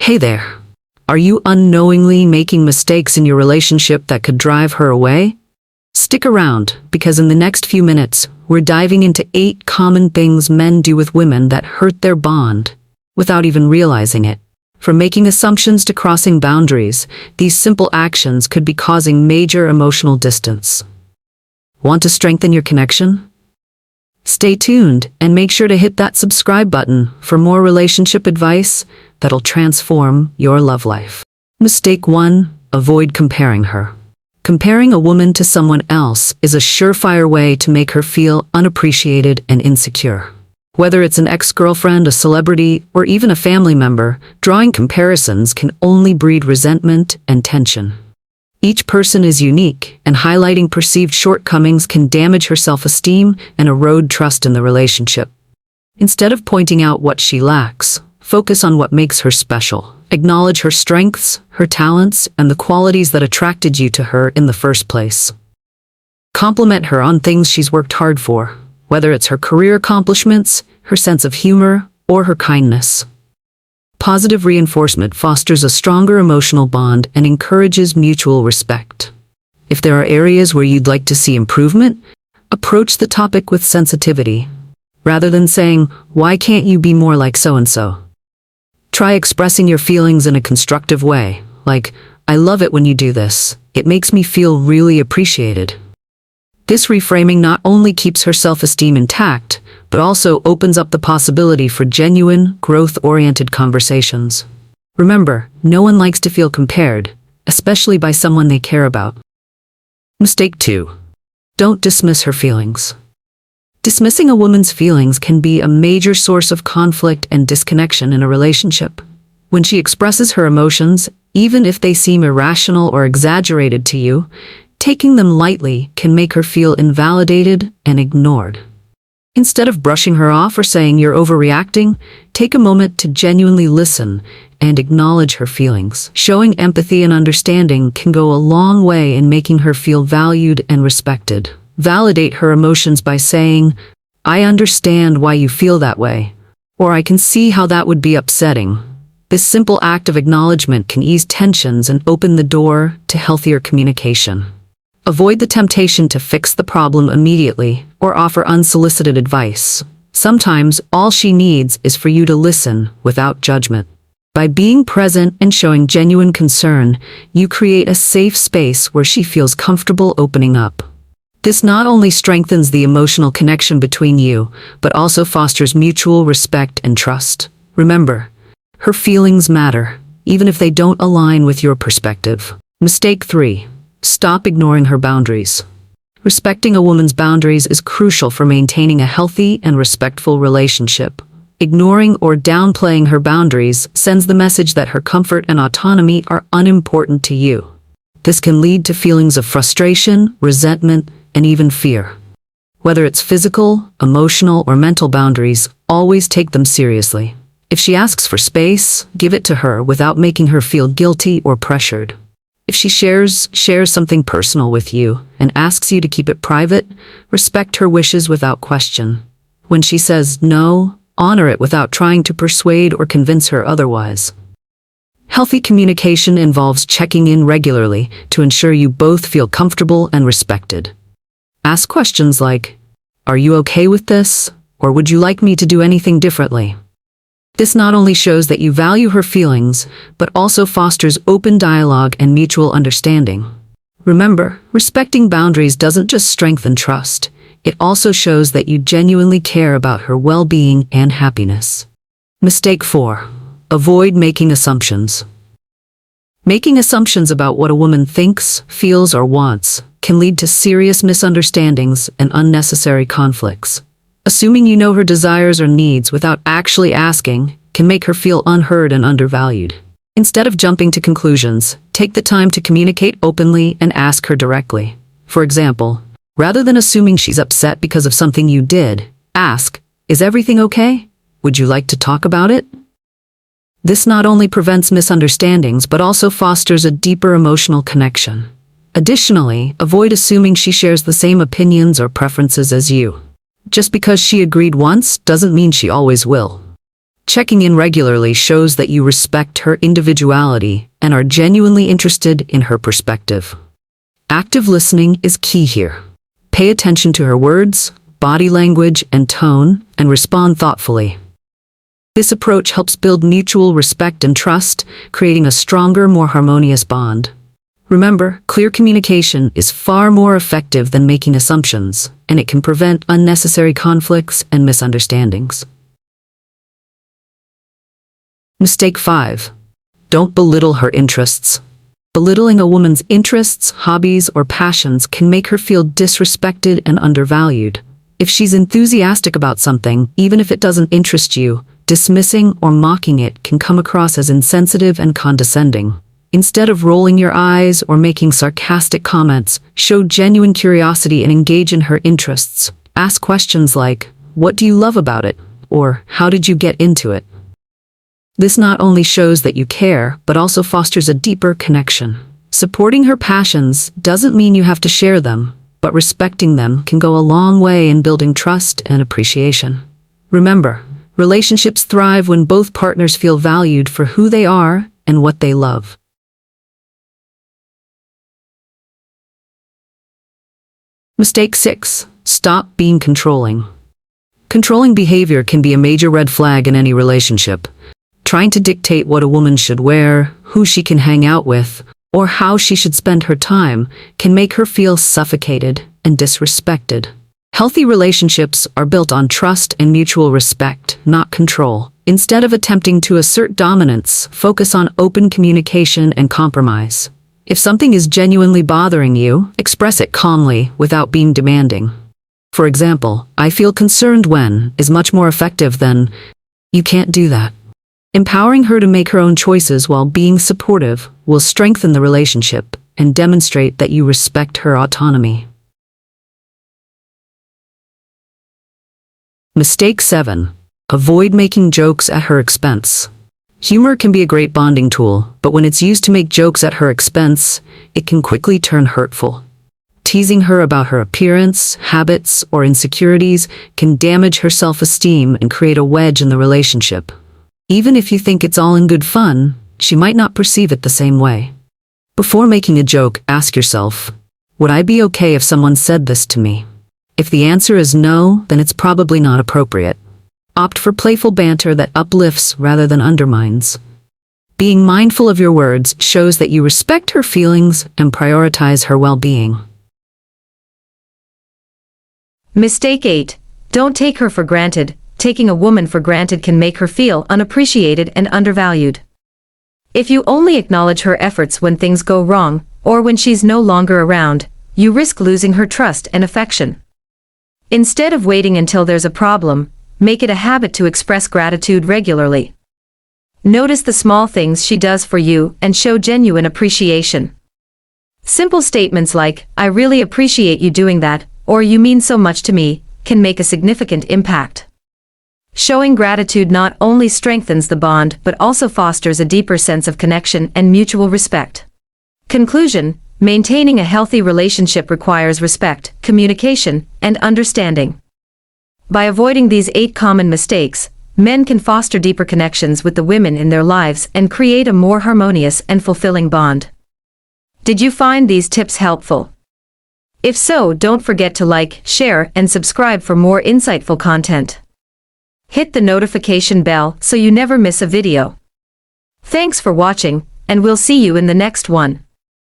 Hey there. Are you unknowingly making mistakes in your relationship that could drive her away? Stick around, because in the next few minutes, we're diving into 8 common things men do with women that hurt their bond without even realizing it. From making assumptions to crossing boundaries, these simple actions could be causing major emotional distance. Want to strengthen your connection? Stay tuned and make sure to hit that subscribe button for more relationship advice that'll transform your love life. Mistake 1. Avoid comparing her. Comparing a woman to someone else is a surefire way to make her feel unappreciated and insecure. Whether it's an ex-girlfriend, a celebrity, or even a family member, drawing comparisons can only breed resentment and tension. Each person is unique, and highlighting perceived shortcomings can damage her self-esteem and erode trust in the relationship. Instead of pointing out what she lacks, focus on what makes her special. Acknowledge her strengths, her talents, and the qualities that attracted you to her in the first place. Compliment her on things she's worked hard for, whether it's her career accomplishments, her sense of humor, or her kindness. Positive reinforcement fosters a stronger emotional bond and encourages mutual respect. If there are areas where you'd like to see improvement, approach the topic with sensitivity, rather than saying, "Why can't you be more like so-and-so?" Try expressing your feelings in a constructive way, like, "I love it when you do this. It makes me feel really appreciated." This reframing not only keeps her self-esteem intact, but also opens up the possibility for genuine, growth-oriented conversations. Remember, no one likes to feel compared, especially by someone they care about. Mistake 2. Don't dismiss her feelings. Dismissing a woman's feelings can be a major source of conflict and disconnection in a relationship. When she expresses her emotions, even if they seem irrational or exaggerated to you, taking them lightly can make her feel invalidated and ignored. Instead of brushing her off or saying you're overreacting, take a moment to genuinely listen and acknowledge her feelings. Showing empathy and understanding can go a long way in making her feel valued and respected. Validate her emotions by saying, "I understand why you feel that way," or "I can see how that would be upsetting." This simple act of acknowledgement can ease tensions and open the door to healthier communication. Avoid the temptation to fix the problem immediately or offer unsolicited advice. Sometimes all she needs is for you to listen without judgment. By being present and showing genuine concern, you create a safe space where she feels comfortable opening up. This not only strengthens the emotional connection between you, but also fosters mutual respect and trust. Remember, her feelings matter, even if they don't align with your perspective. Mistake 3. Stop ignoring her boundaries. Respecting a woman's boundaries is crucial for maintaining a healthy and respectful relationship. Ignoring or downplaying her boundaries sends the message that her comfort and autonomy are unimportant to you. This can lead to feelings of frustration, resentment, and even fear. Whether it's physical, emotional, or mental boundaries, always take them seriously. If she asks for space, give it to her without making her feel guilty or pressured. If she shares something personal with you and asks you to keep it private, respect her wishes without question. When she says no, honor it without trying to persuade or convince her otherwise. Healthy communication involves checking in regularly to ensure you both feel comfortable and respected. Ask questions like, "Are you okay with this?" or "Would you like me to do anything differently?" This not only shows that you value her feelings, but also fosters open dialogue and mutual understanding. Remember, respecting boundaries doesn't just strengthen trust, it also shows that you genuinely care about her well-being and happiness. Mistake 4. Avoid making assumptions. Making assumptions about what a woman thinks, feels, or wants can lead to serious misunderstandings and unnecessary conflicts. Assuming you know her desires or needs without actually asking can make her feel unheard and undervalued. Instead of jumping to conclusions, take the time to communicate openly and ask her directly. For example, rather than assuming she's upset because of something you did, ask, "Is everything okay? Would you like to talk about it?" This not only prevents misunderstandings but also fosters a deeper emotional connection. Additionally, avoid assuming she shares the same opinions or preferences as you. Just because she agreed once doesn't mean she always will. Checking in regularly shows that you respect her individuality and are genuinely interested in her perspective. Active listening is key here. Pay attention to her words, body language, and tone, and respond thoughtfully. This approach helps build mutual respect and trust, creating a stronger, more harmonious bond. Remember, clear communication is far more effective than making assumptions, and it can prevent unnecessary conflicts and misunderstandings. Mistake 5. Don't belittle her interests. Belittling a woman's interests, hobbies, or passions can make her feel disrespected and undervalued. If she's enthusiastic about something, even if it doesn't interest you, dismissing or mocking it can come across as insensitive and condescending. Instead of rolling your eyes or making sarcastic comments, show genuine curiosity and engage in her interests. Ask questions like, "What do you love about it?" or "How did you get into it?" This not only shows that you care, but also fosters a deeper connection. Supporting her passions doesn't mean you have to share them, but respecting them can go a long way in building trust and appreciation. Remember, relationships thrive when both partners feel valued for who they are and what they love. Mistake 6. Stop being controlling. Controlling behavior can be a major red flag in any relationship. Trying to dictate what a woman should wear, who she can hang out with, or how she should spend her time can make her feel suffocated and disrespected. Healthy relationships are built on trust and mutual respect, not control. Instead of attempting to assert dominance, focus on open communication and compromise. If something is genuinely bothering you, express it calmly without being demanding. For example, "I feel concerned when" is much more effective than "You can't do that." Empowering her to make her own choices while being supportive will strengthen the relationship and demonstrate that you respect her autonomy. Mistake 7. Avoid making jokes at her expense. Humor can be a great bonding tool, but when it's used to make jokes at her expense, it can quickly turn hurtful. Teasing her about her appearance, habits, or insecurities can damage her self-esteem and create a wedge in the relationship. Even if you think it's all in good fun, she might not perceive it the same way. Before making a joke, ask yourself, "Would I be okay if someone said this to me?" If the answer is no, then it's probably not appropriate. Opt for playful banter that uplifts rather than undermines. Being mindful of your words shows that you respect her feelings and prioritize her well-being. Mistake 8. Don't take her for granted. Taking a woman for granted can make her feel unappreciated and undervalued. If you only acknowledge her efforts when things go wrong, or when she's no longer around, you risk losing her trust and affection. Instead of waiting until there's a problem, make it a habit to express gratitude regularly. Notice the small things she does for you and show genuine appreciation. Simple statements like, "I really appreciate you doing that," or "You mean so much to me," can make a significant impact. Showing gratitude not only strengthens the bond but also fosters a deeper sense of connection and mutual respect. Conclusion: maintaining a healthy relationship requires respect, communication, and understanding. By avoiding these 8 common mistakes, men can foster deeper connections with the women in their lives and create a more harmonious and fulfilling bond. Did you find these tips helpful? If so, don't forget to like, share, and subscribe for more insightful content. Hit the notification bell so you never miss a video. Thanks for watching, and we'll see you in the next one.